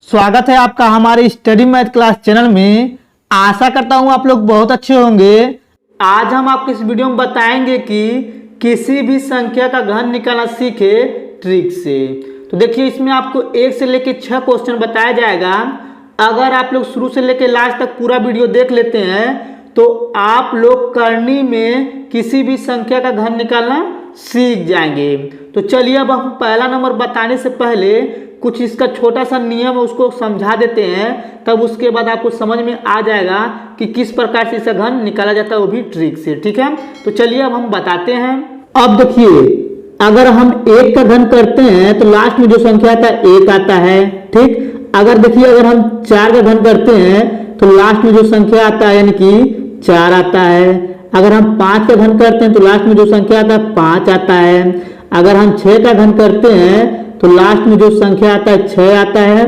स्वागत है आपका हमारे स्टडी मैथ क्लास चैनल में। आशा करता हूँ आप लोग बहुत अच्छे होंगे। आज हम आपको इस वीडियो में बताएंगे कि किसी भी संख्या का घन निकालना सीखे ट्रिक से। तो देखिए, इसमें आपको 1 से लेकर 6 क्वेश्चन बताया जाएगा। अगर आप लोग शुरू से लेकर लास्ट तक पूरा वीडियो देख लेते हैं तो आप लोग करनी में किसी भी संख्या का घन निकालना सीख जाएंगे। तो चलिए, अब हम पहला नंबर बताने से पहले कुछ इसका छोटा सा नियम है उसको समझा देते हैं, तब उसके बाद आपको समझ में आ जाएगा कि किस प्रकार से इसका घन निकाला जाता है, वो भी ट्रिक से। ठीक है, तो चलिए अब हम बताते हैं। अब देखिए, अगर हम 1 का घन करते हैं तो लास्ट में जो संख्या आता है 1 आता है। ठीक, अगर देखिए, अगर हम 4 का घन करते हैं तो लास्ट में जो संख्या आता है यानी कि 4 आता है। अगर हम 5 का घन करते हैं तो लास्ट में जो संख्या आता है 5 आता है। अगर हम 6 का घन करते हैं तो लास्ट में जो संख्या आता है 6 आता है।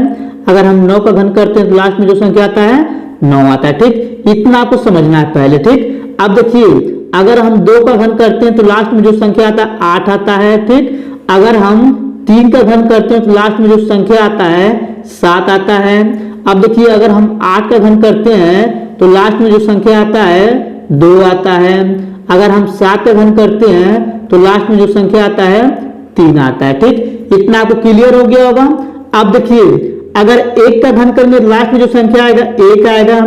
अगर हम 9 का घन करते हैं तो लास्ट में जो संख्या आता है 9 आता है। ठीक, इतना आपको समझना है पहले। ठीक, अब देखिए, अगर हम 2 का घन करते हैं तो लास्ट में जो संख्या आता है 8 आता है। ठीक, अगर हम 3 का घन करते हैं तो लास्ट में जो संख्या आता है 7 आता है। अब देखिए, अगर हम 8 का घन करते हैं तो लास्ट में जो संख्या आता है 2 आता है। अगर हम 7 का घन करते हैं तो लास्ट में जो संख्या आता है 3 आता है। ठीक, इतना आपको क्लियर हो गया होगा। अब देखिए, अगर 1 का घन करेंगे तो लास्ट में जो संख्या आएगा 1 आएगा।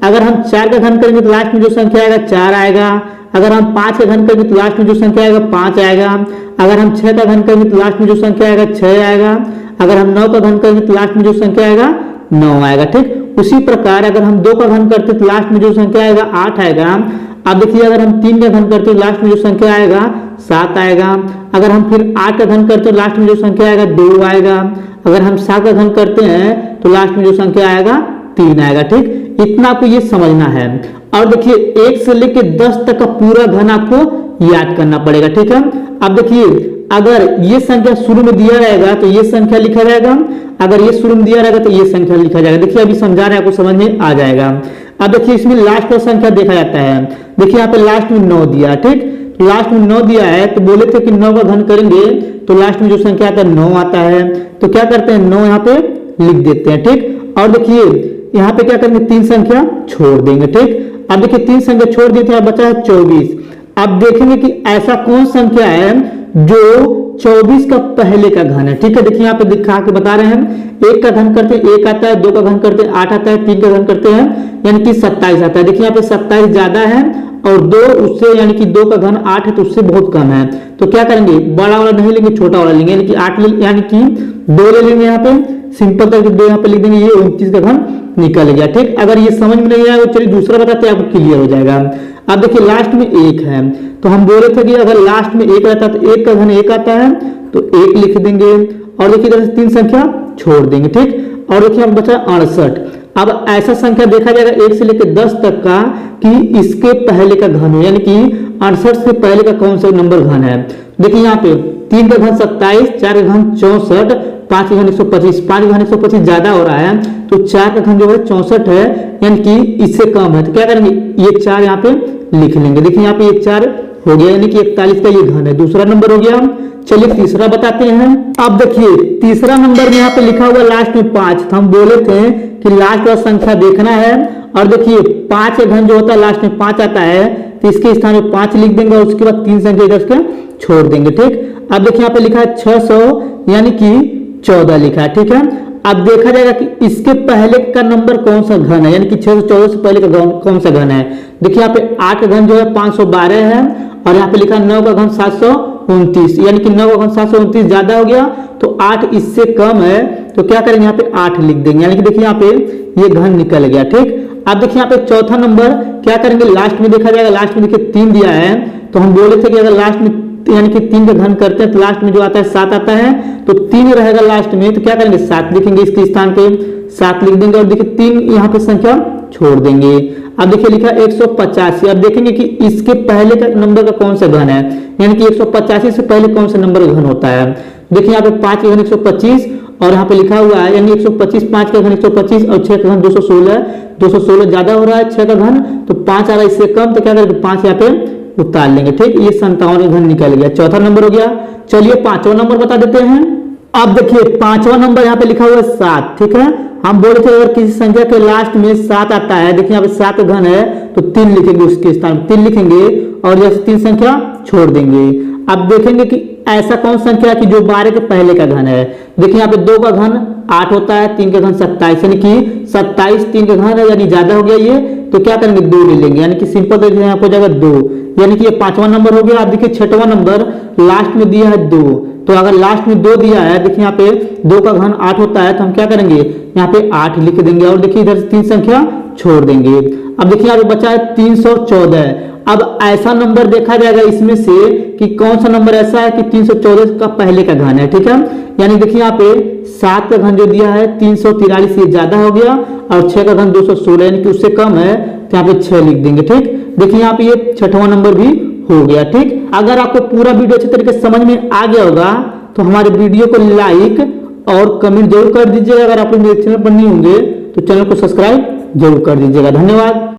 अगर हम 4 का घन करेंगे तो लास्ट में जो संख्या आएगा 4 आएगा। अगर हम 5 का घन करेंगे तो लास्ट में जो संख्या आएगा 5 आएगा। अगर हम 6 का घन करेंगे तो लास्ट में जो संख्या आएगा 6 आएगा। अगर हम 9 का घन करेंगे तो लास्ट में जो संख्या आएगा 9 आएगा। ठीक, उसी प्रकार अगर हम 2 का घन करते हैं तो लास्ट में जो संख्या आएगा 8 आएगा। अब देखिए, अगर हम 3 का घन करते हैं लास्ट में जो संख्या आएगा 7 आएगा। अगर हम फिर 8 का घन करते हैं लास्ट में जो संख्या आएगा 2 आएगा। अगर हम 7 का घन करते हैं तो लास्ट में जो संख्या आएगा 3 आएगा। ठीक, इतना आपको ये समझना है। और देखिए, 1 से लेकर 10 तक का पूरा घन आपको याद करना पड़ेगा। ठीक है, अब देखिए, अगर ये संख्या शुरू में दिया रहेगा तो ये संख्या लिखा जाएगा। अगर ये शुरू में दिया रहेगा तो ये संख्या लिखा जाएगा। देखिए, अभी समझा रहे हैं, आपको समझ में आ जाएगा। अब देखिए, इसमें लास्ट का संख्या देखा जाता है। देखिए, यहाँ पे लास्ट में 9 दिया। ठीक, लास्ट में 9 दिया है तो बोले थे कि 9 का घन करेंगे तो लास्ट में जो संख्या आता है 9 आता है। तो क्या करते हैं, 9 यहाँ पे लिख देते हैं। ठीक, और देखिए, यहाँ पे क्या करेंगे, 3 संख्या छोड़ देंगे। ठीक, अब देखिए, 3 संख्या छोड़ देते हैं, बचा है 24। अब देखेंगे कि ऐसा कौन संख्या है जो 24 का पहले का घन है। ठीक है, देखिए यहाँ पे दिखा के बता रहे हैं। 1 का घन करते हैं 1 आता है, 2 का घन करते हैं 8 आता है, 3 का घन करते हैं यानी कि 27 आता है। देखिए, यहाँ पे 27 ज्यादा है और 2 उससे यानी कि 2 का घन 8 है तो उससे बहुत कम है। तो क्या करेंगे, बड़ा वाला नहीं लेंगे, छोटा वाला लेंगे, यानी कि 8 यानी कि 2 ले लेंगे। यहाँ पे सिंपल करके 2 यहाँ पे लिख देंगे, ये 29 का घन निकल गया। ठीक, अगर ये समझ में नहीं आया तो चलिए दूसरा बताते हैं, आपको क्लियर हो जाएगा। अब देखिए, लास्ट में 1 है तो हम बोले थे कि अगर लास्ट में 1 रहता तो 1 का घन 1 आता है तो 1 लिख देंगे। और देखिए, इधर से 3 संख्या छोड़ देंगे। ठीक, और देखिए अब बचा 68। अब ऐसा संख्या देखा जाएगा 1 से लेकर 10 तक का कि इसके पहले का घन है, यानी कि 68 से पहले का कौन सा नंबर घन है। देखिए, यहाँ पे 3 का घन 27, 4 का घन 64, 5 का घन 125। 5 का घन 125 ज्यादा हो रहा है तो 4 का घन जो है 64 है, यानी कि इससे कम है। तो क्या करेंगे, ये 4 यहाँ पे लिख लेंगे। देखिए, यहाँ पे 4 हो गया, यानी कि 41 का ये घन है। दूसरा नंबर हो गया। चलिए तीसरा बताते हैं। अब देखिए, तीसरा नंबर में यहाँ पे लिखा हुआ लास्ट में 5। तो हम बोले थे कि लास्ट वाला संख्या देखना है। और देखिए, 5 का घन जो होता है लास्ट में 5 आता है तो इसके स्थान में 5 लिख देंगे और उसके बाद 3 संख्या इधर से छोड़ देंगे। ठीक, अब देखिए, यहाँ पे लिखा है 600 यानी कि 14 लिखा है। ठीक है, अब देखा जाएगा कि इसके पहले का नंबर कौन सा घन है, यानी कि 614 से पहले का कौन सा घन है। देखिए, यहाँ पे 8 का घन जो है 512 है और यहाँ पे लिखा 9 का घन 729, यानी कि 9 का घन 729 ज्यादा हो गया तो 8 इससे कम है। तो क्या करेंगे, यहाँ पे 8 लिख देंगे, यानी कि देखिए यहाँ पे ये घन निकल गया। ठीक, अब देखिए यहाँ पे चौथा नंबर क्या करेंगे, लास्ट में देखा जाएगा। लास्ट में देखिए 3 दिया है तो हम बोले थे कि अगर लास्ट में यानी कि 3 का घन करते हैं तो लास्ट में जो आता है 7 आता है, तो 3 रहेगा लास्ट में। तो क्या करेंगे, 7 लिखेंगे, इसके स्थान पे 7 लिख देंगे और देखिए 3 यहाँ पे संख्या छोड़ देंगे। अब देखिए लिखा 185। अब देखेंगे कि इसके पहले का नंबर का कौन सा घन है, यानी कि 185 से पहले कौन सा नंबर का घन होता है। देखिए, यहाँ पे 5 का घन 125 और यहाँ पे लिखा हुआ है, यानी 125, 5 का घन 125 और 6 का घन 216। 216 ज्यादा हो रहा है 6 का घन, तो 5 आ रहा है इससे कम, तो क्या करेंगे 5 यहाँ पे उतार लेंगे। ठीक, ये 57 का घन निकल गया। चौथा नंबर हो गया। चलिए 5वां नंबर बता देते हैं। अब देखिए 5वां नंबर यहाँ पे लिखा हुआ है 7। ठीक है, हम बोले थे अगर किसी संख्या के लास्ट में 7 आता है, देखिए यहाँ पे 7 घन है तो 3 लिखेंगे, उसके स्थान 3 लिखेंगे और जैसे 3 संख्या छोड़ देंगे। अब देखेंगे कि ऐसा कौन संख्या है कि जो 12 के पहले का घन है। देखिए यहाँ पे 2 का घन 8 होता है, 3 का घन 27, यानी कि 27 3 का घन है, यानी ज्यादा हो गया ये, तो क्या करेंगे 2 ले लेंगे, यानी कि सिंपल तरीके से यहाँ हो जाएगा 2, यानी कि ये 5वां नंबर हो गया। आप देखिए 6वां नंबर लास्ट में दिया है 2, तो अगर लास्ट में 2 दिया है, देखिए यहाँ पे 2 का घन 8 होता है, तो हम क्या करेंगे यहाँ पे 8 लिख देंगे और देखिए इधर से 3 संख्या छोड़ देंगे। अब देखिए यहाँ पे बचा है 314। अब ऐसा नंबर देखा जाएगा इसमें से कि कौन सा नंबर ऐसा है कि 314 का पहले का घन है, ठीक है। यानी देखिए यहाँ पे 7 का घन जो दिया है 343, ये ज्यादा हो गया, और 6 का घन 216 यानी कि उससे कम है, तो यहाँ पे 6 लिख देंगे, ठीक। देखिए यहाँ पे ये 6वां नंबर भी हो गया, ठीक। अगर आपको पूरा वीडियो अच्छे तरीके से समझ में आ गया होगा तो हमारे वीडियो को लाइक और कमेंट जरूर कर दीजिएगा। अगर आप लोग मेरे चैनल पर नहीं होंगे तो चैनल को सब्सक्राइब जरूर कर दीजिएगा। धन्यवाद।